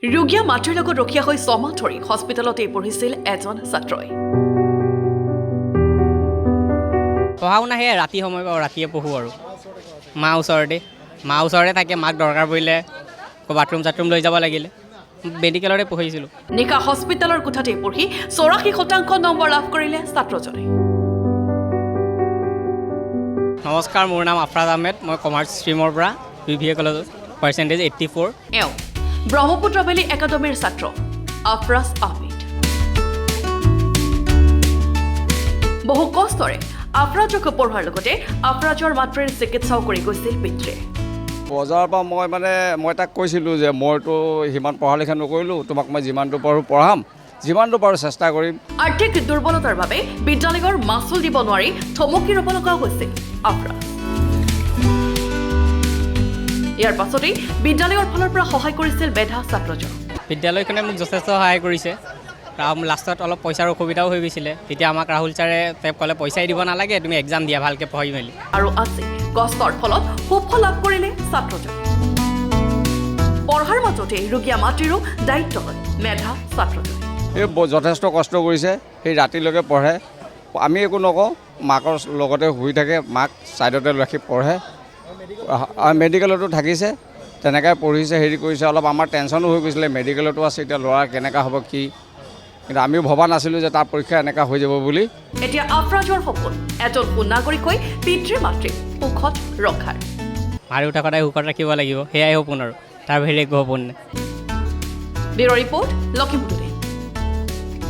ৰোগীয়া মাতৃৰ লগত ৰখীয়া হৈ 6 মাহ ধৰি হস্পিটেলতে পঢ়িছিল এজন ছাত্ৰই। পঢ়া শুনা সেয়াই ৰাতি সময় পাওঁ, ৰাতিয়ে পঢ়োঁ আৰু মা ওচৰতে থাকে। মাক দৰকাৰ পৰিলে বাথৰুম চাথৰুম লৈ যাব লাগিলে মেডিকেলতে পঢ়িছিলোঁ। নিশা হস্পিটেলৰ কোঠাতে পঢ়ি 84% নম্বৰ লাভ কৰিলে ছাত্ৰজনে। নমস্কাৰ, মোৰ নাম আফৰাজ আহমেদ। মই কমাৰ্চ ষ্ট্ৰীমৰ পৰা BBA কলেজত পাৰ্চেণ্টেজ 84। এওঁ ব্ৰহ্মপুত্ৰ ভেলী একাডেমীৰ ছাত্ৰ আফৰাজ আহমেদ। বহু কষ্টৰে আফৰাজক পঢ়োৱাৰ লগতে আফৰাজৰ মাতৃৰ চিকিৎসাও কৰি গৈছিল পিতৃয়ে। বজাৰৰ পৰা মই তাক কৈছিলোঁ যে মইতো সিমান পঢ়া লিখা নকৰিলোঁ, তোমাক মই যিমানটো পাৰোঁ পঢ়াম, যিমানটো পাৰোঁ চেষ্টা কৰিম। আৰ্থিক দুৰ্বলতাৰ বাবে বিদ্যালয়ৰ মাচুল দিব নোৱাৰি থমকি ৰ'ব লগা হৈছিল আফৰাজ। ইয়াৰ পাছতেই বিদ্যালয়ৰ ফালৰ পৰা সহায় কৰিছিল বেধা ছাত্ৰজন। বিদ্যালয়খনে মোক যথেষ্ট সহায় কৰিছে। লাষ্টত অলপ পইচাৰ অসুবিধাও হৈ গৈছিলে। তেতিয়া আমাক ৰাহুল ছাৰে ক'লে পইচাই দিব নালাগে, তুমি এক্সাম দিয়া ভালকৈ পঢ়ি মেলি। আৰু আজি কষ্টৰ ফলত সুফল লাভ কৰিলে ছাত্ৰজন। পঢ়াৰ মাজতে ৰোগীয়া মাতৃৰো দায়িত্ব হ'ল মেধা ছাত্ৰজন। এই যথেষ্ট কষ্ট কৰিছে, সেই ৰাতিলৈকে পঢ়ে। আমি একো নকওঁ, মাকৰ লগতে শুই থাকে, মাক ছাইডতে ৰাখি পঢ়ে। মেডিকেলতো থাকিছে, তেনেকৈ পঢ়িছে, হেৰি কৰিছে। অলপ আমাৰ টেনশ্যনো হৈ গৈছিলে, মেডিকেলতো আছে, এতিয়া ল'ৰা কেনেকুৱা হ'ব কি, কিন্তু আমিও ভবা নাছিলোঁ যে তাৰ পৰীক্ষা এনেকুৱা হৈ যাব বুলি। এতিয়া আফৰাজৰ সপোন এজন সুনাগৰিক হৈ পিতৃ মাতৃক সুখত ৰখাৰ। মা দেউতাক সদায় সুখত ৰাখিব লাগিব, সেয়াই সপোন আৰু তাৰ বাহিৰে একো সপোন নাই। Bureau report, Lakhimpur.